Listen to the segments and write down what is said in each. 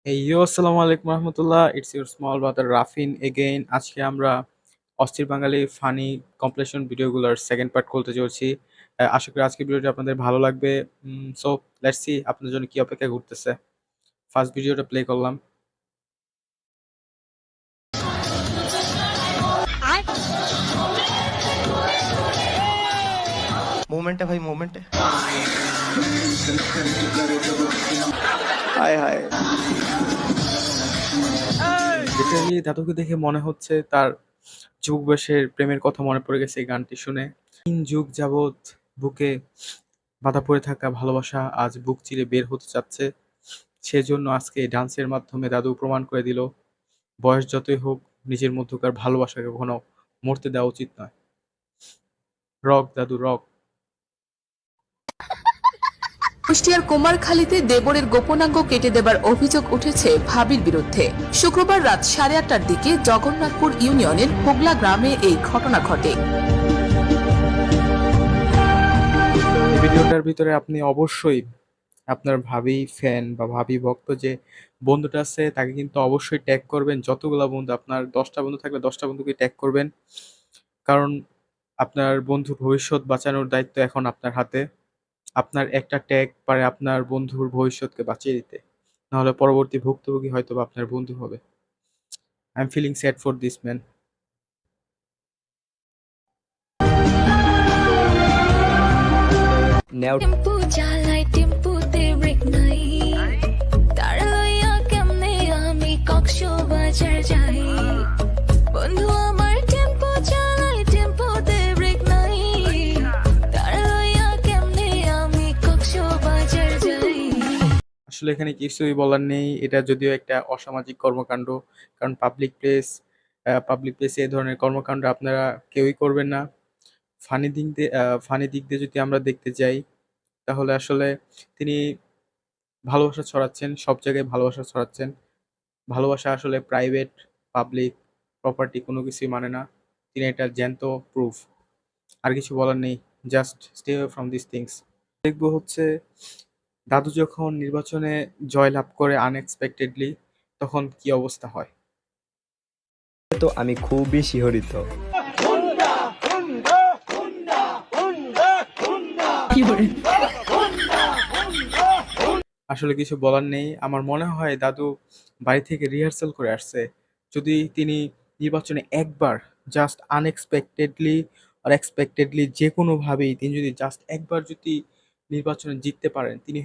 Hey yo, আসসালামু আলাইকুম রহমতুল্লাহ। It's your small brother Rafin again. আজকে আমরা অস্থির বাঙালি ফানি কম্পিলেশন ভিডিওগুলোর সেকেন্ড পার্ট করতে চলছি। আশা করি আজকের ভিডিওটি আপনাদের ভালো লাগবে। সো লেটস সি আপনাদের জন্য কি অপেক্ষা ঘুরতেছে। ফার্স্ট ভিডিওটা প্লে করলাম। मोमेंट है भाई मोमेंट है। हाय हाय। লিটারালি দাদুকে দেখে মনে হচ্ছে তার যুগ বয়সের প্রেমের কথা মনে পড়ে গেছে এই গানটি শুনে। 3 যুগ যাবৎ বুকে বাঁধা পড়ে থাকা ভালোবাসা আজ বুক চিরে বের হতে চাচ্ছে। সেজন্য আজকে ডান্সের মাধ্যমে দাদু প্রমাণ করে দিল বয়স যতই হোক নিজের মধ্যকার ভালোবাসাকে কখনো মরতে দেওয়া উচিত নয়। রক দাদু রক। কুষ্টিয়ার কুমারখালীতে দেবরের গোপনাঙ্গ কেটে দেবার অভিযোগ উঠেছে ভাবির বিরুদ্ধে। শুক্রবার রাত 8:30টার দিকে জগন্নাথপুর ইউনিয়নের হোগলা গ্রামে এই ঘটনা ঘটে। এই ভিডিওটার ভিতরে আপনি অবশ্যই আপনার ভাবি ফ্যান বা ভাবি ভক্ত যে বন্ধুটা আছে তাকে কিন্তু অবশ্যই ট্যাগ করবেন। যতগুলা বন্ধু আপনার 10টা বন্ধু থাকলে 10টা বন্ধুকে ট্যাগ করবেন। কারণ আপনার বন্ধুর ভবিষ্যৎ বাঁচানোর দায়িত্ব এখন আপনার হাতে। আপনার একটা ট্যাগ পারে আপনার বন্ধুর ভবিষ্যৎকে বাঁচিয়ে দিতে। নাহলে পরবর্তী ভুক্তভোগী হয়তোবা আপনার বন্ধু হবে। I am feeling sad for this man. Tempo চালাই টেম্পুতে ব্রেক নাই তার লইয়া কেমনে আমি কক্সবাজার যাই বন্ধু আমার টেম্পু চালাই টেম্পুতে ব্রেক নাই তার লইয়া কেমনে আমি কক্সবাজার যাই। আসলে এখানে কিছুই বলার নেই। এটা যদিও একটা অসামাজিক কর্মকাণ্ড। কারণ পাবলিক প্লেসে এ ধরনের কর্মকাণ্ড আপনারা কেউই করবেন না। ফানি দিক দিয়ে যদি আমরা দেখতে যাই তাহলে আসলে তিনি ভালোবাসা ছড়াচ্ছেন, সব জায়গায় ভালোবাসা ছড়াচ্ছেন। ভালোবাসা আসলে প্রাইভেট, পাবলিক, প্রপার্টি কোনো কিছুই মানে না। তিনি এটা জ্যান্ত প্রুফ। আর কিছু বলার নেই। Just stay away from this things. দেখবো হচ্ছে দাদু যখন নির্বাচনে জয়লাভ করে আনএক্সপেক্টেডলি তখন কি অবস্থা হয়। তো আমি খুবই শিহরিত। আসলে কিছু বলার নেই। আমার মনে হয় দাদু বাড়ি থেকে রিহার্সাল করে আসছে। যদি তিনি নির্বাচনে একবার জাস্ট আনএক্সপেক্টেডলি আর এক্সপেক্টেডলি যেকোনোভাবেই তিনি যদি জাস্ট একবার যদি নির্বাচনে জিততে পারেন, তিনি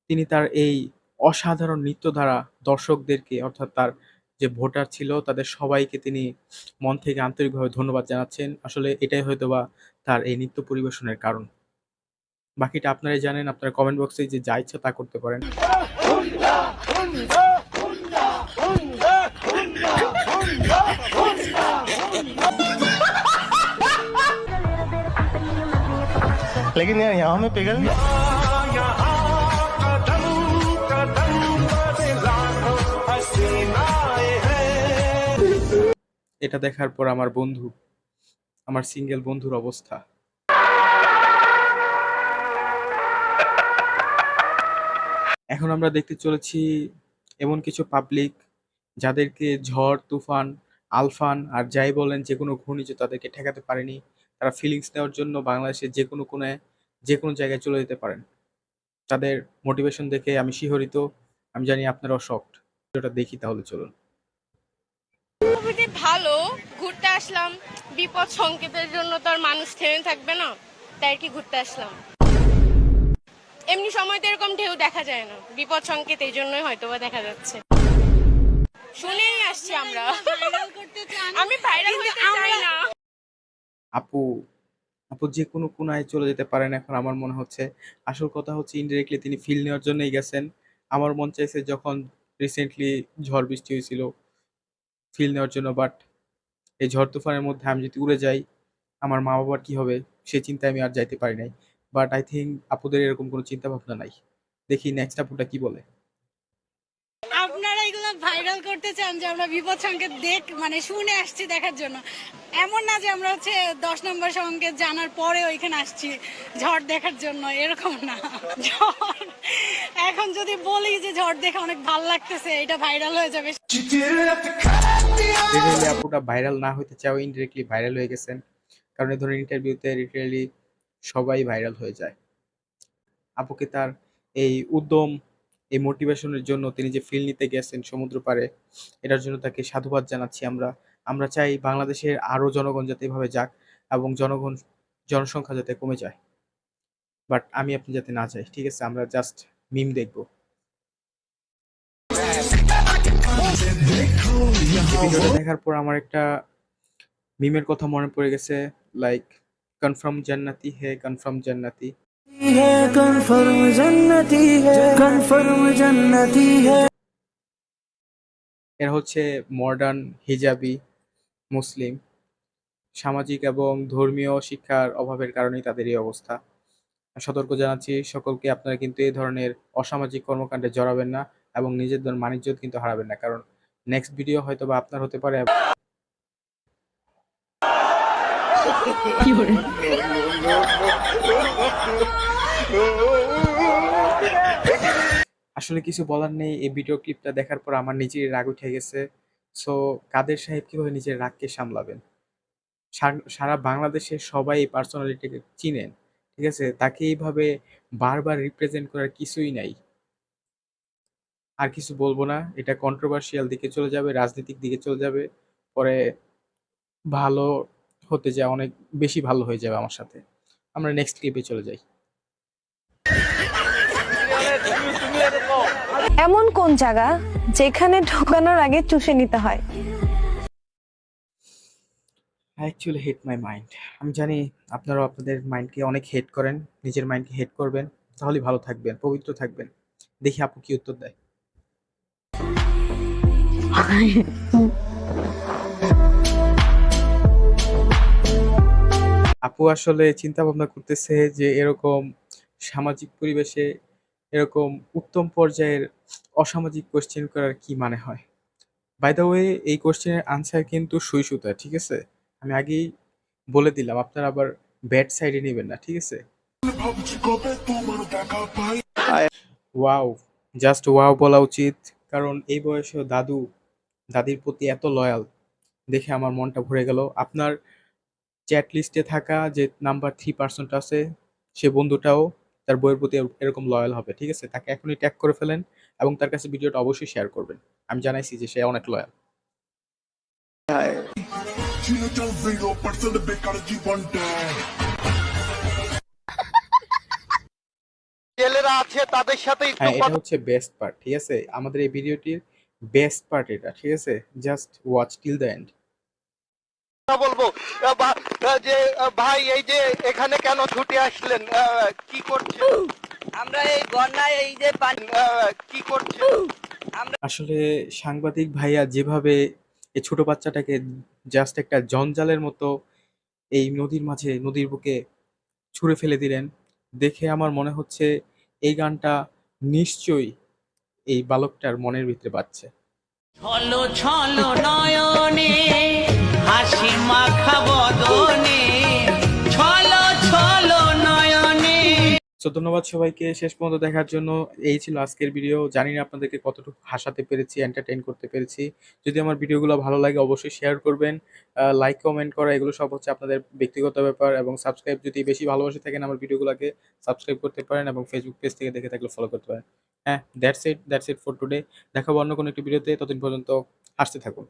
তিনি তার এই অসাধারণ নৃত্য দ্বারা দর্শকদেরকে অর্থাৎ তার যে ভোটার ছিল তাদের সবাইকে তিনি মন থেকে আন্তরিকভাবে ধন্যবাদ জানাচ্ছেন। আসলে এটাই হয়তোবা তার এই নৃত্য পরিবেশনের কারণ। বাকিটা আপনারাই জানেন। আপনারা কমেন্ট বক্সে যে যা ইচ্ছা তা করতে পারেন। लेकिन यार यहाँ में पिघल এটা দেখার পর আমার সিঙ্গেল বন্ধুর অবস্থা। এখন আমরা দেখতে চলেছি এমন কিছু পাবলিক যাদেরকে ঝড়, তুফান, আলফান আর যাই বলেন যেকোনো ঘূর্ণিঝড় তাদেরকে ঠেকাতে পারেনি। তারা ফিলিংস নেওয়ার জন্য বাংলাদেশের যেকোনো কোণায় যেকোনো জায়গায় চলে যেতে পারেন। তাদের মোটিভেশন দেখে আমি শিহরিত। আমি জানি আপনারাও শকড। ভিডিওটা দেখি তাহলে চলুন। খুবই ভালো, ঘুরতে আসলাম। বিপদ সংকেতের জন্য তো আর মানুষ থেমে থাকবে না, তাই আর কি ঘুরতে আসলাম। এমনি সময় তো এরকম ঢেউ দেখা যায় না, বিপদ সংকেত এই জন্যই হয়তোবা দেখা যাচ্ছে। শুনেই আসছি আমরা। আমি ভাইরাল হতে চাই না। আপু আপু যে কোনো কোনায় চলে যেতে পারেন এখন আমার মনে হচ্ছে। আসল কথা হচ্ছে ইনডিরেক্টলি তিনি ফিল নেওয়ার জন্যই গেছেন। আমার মন চাইছে যখন রিসেন্টলি ঝড় বৃষ্টি হয়েছিল ফিল নেওয়ার জন্য, বাট এই ঝড় তুফানের মধ্যে আমি যদি উড়ে যাই আমার মা বাবার কি হবে সে চিন্তায় আমি আর যাইতে পারি নাই। বাট আই থিঙ্ক আপুদের এরকম কোনো চিন্তা ভাবনা নাই। দেখি নেক্সট আপুটা কি বলে। আপনারা এগুলো ভাইরাল করতে চান যে আমরা বিপদ সংকেত মানে শুনে আসছি দেখার জন্য। এমন না যে আমরা হচ্ছে 10 নম্বর সংকেত জানার পরে ওইখানে আসছি ঝড় দেখার জন্য, এরকম না। ঝড় এখন যদি বলি যে ঝড় দেখে অনেক ভালো লাগতেছে, এটা ভাইরাল হয়ে যাবে। লিটারেলি আপুটা ভাইরাল না হইতে চাও, ইনডিরেক্টলি ভাইরাল হয়ে গেছেন। কারণ এই ধরনের ইন্টারভিউতে লিটারেলি সবাই ভাইরাল হয়ে যায়। আপুকে তার এই উদ্যম, এই মোটিভেশনের জন্য তিনি যে ফিল নিতে গেছেন সমুদ্র পাড়ে, এটার জন্য তাকে সাধুবাদ জানাচ্ছি আমরা। আমরা চাই বাংলাদেশের আরো জনগণ যাতে এভাবে যাক এবং জনসংখ্যা যাতে কমে যায়। বাট আমি আপনি যাতে না চাই, ঠিক আছে? আমরা জাস্ট মিম দেখবো। ভিডিওটা দেখার পর আমার একটা মিমের কথা মনে পড়ে গেছে, লাইক কনফার্ম জান্নাতি হে কনফার্ম জান্নাতি। এরা হচ্ছে মডার্ন হিজাবি মুসলিম। সামাজিক এবং ধর্মীয় শিক্ষার অভাবের কারণেই তাদের এই অবস্থা। সতর্ক জানাচ্ছি সকলকে, আপনারা কিন্তু এই ধরনের অসামাজিক কর্মকাণ্ডে জড়াবেন না এবং নিজেদের মান-ইজ্জত কিন্তু হারাবেন না, কারণ নেক্সট ভিডিও হয়তো বা আপনার হতে পারে। আসলে কিছু বলার নেই, এই ভিডিও ক্লিপটা দেখার পর আমার নিজেরই রাগ উঠে গেছে। সো কাদের সাহেব কিভাবে নিজের রাগকে সামলাবেন? সারা বাংলাদেশের সবাই এই পার্সোনালিটিকে চিনেন, ঠিক আছে? তাকে এইভাবে বারবার রিপ্রেজেন্ট করার কিছুই নাই। আর কিছু বলবো না, এটা কন্ট্রোভার্সিয়াল দিকে চলে যাবে, রাজনৈতিক দিকে চলে যাবে, পরে ভালো হতে যায় অনেক বেশি ভালো হয়ে যাবে আমার সাথে। আমরা নেক্সট ক্লিপে চলে যাই। এমন কোন জায়গা যেখানে ঢোকানোর আগে চুষে নিতে হয়? I actually hate my mind. আমি জানি আপনারাও আপনাদের মাইন্ডকে অনেক হেট করেন, নিজের মাইন্ডকে হেট করবেন, তাহলেই ভালো থাকবেন, পবিত্র থাকবেন। দেখি আপু কি উত্তর দেয়। আপু আসলে চিন্তা ভাবনা করতেছে যে এরকম সামাজিক পরিবেশে এরকম উত্তম পর্যায়ের অসামাজিক কোশ্চেন করার কি মানে হয়। বাই দ্য ওয়ে, এই কোশ্চেনের আনসার কিন্তু সুই সুতা, ঠিক আছে? আমি আগেই বলে দিলাম, আপনারা আবার ব্যাড সাইডে নেবেন না, ঠিক আছে? ওয়াও, জাস্ট ওয়াও বলা উচিত, কারণ এই বয়সেও দাদির প্রতি এত লয়াল দেখে আমার মনটা ভরে গেল। আপনার চ্যাট লিস্টে থাকা যে নাম্বার 3% আছে, সে বন্ধুটাও তার বইয়ের প্রতি এরকম লয়াল হবে, ঠিক আছে? তাকে এখনই ট্যাগ করে ফেলেন এবং তার কাছে ভিডিওটা অবশ্যই শেয়ার করবেন। আমি জানাইছি যে সে অনেক লয়াল। ছেলেরা আছে তাদের সাথে একটু হ্যাঁ, এটা হচ্ছে বেস্ট পার্ট, ঠিক আছে? আমাদের এই ভিডিওটির বেস্ট পার্ট এটা, ঠিক আছে? Just watch till the end. কথা বলবো। যে ভাই এই যে এখানে কেন ছুটে আসলেন, কি করছেন? আমরা এই বন্যায় এই যে পানি কি করছেন? আসলে সাংবাদিক ভাইয়া যেভাবে এই ছোট বাচ্চাটাকে জাস্ট একটা জঞ্জালের মতো এই নদীর মাঝে, নদীর বুকে ছুঁড়ে ফেলে দিলেন, দেখে আমার মনে হচ্ছে এই গানটা নিশ্চয়ই এই বালকটার মনের ভিতরে বাজছে। ছলো ছলো নয়নে হাসি মাখা বদনে ছলো ছলো নয়নে। সো ধন্যবাদ সবাইকে শেষ পর্যন্ত দেখার জন্য। এই ছিল আজকের ভিডিও। জানি না আপনাদেরকে কতটুকু হাসাতে পেরেছি, এন্টারটেইন করতে পেরেছি। যদি আমার ভিডিওগুলো ভালো লাগে অবশ্যই শেয়ার করবেন। লাইক, কমেন্ট করা এগুলো সব হচ্ছে আপনাদের ব্যক্তিগত ব্যাপার, এবং সাবস্ক্রাইব যদি বেশি ভালোবাসে থাকেন আমার ভিডিওগুলোকে সাবস্ক্রাইব করতে পারেন এবং ফেসবুক পেজ থেকে দেখে থাকলে ফলো করতে পারেন। হ্যাঁ, দ্যাটস ইট ফর টুডে। দেখা হবে অন্য কোনো একটি ভিডিওতে। ততদিন পর্যন্ত হাসতে থাকুন।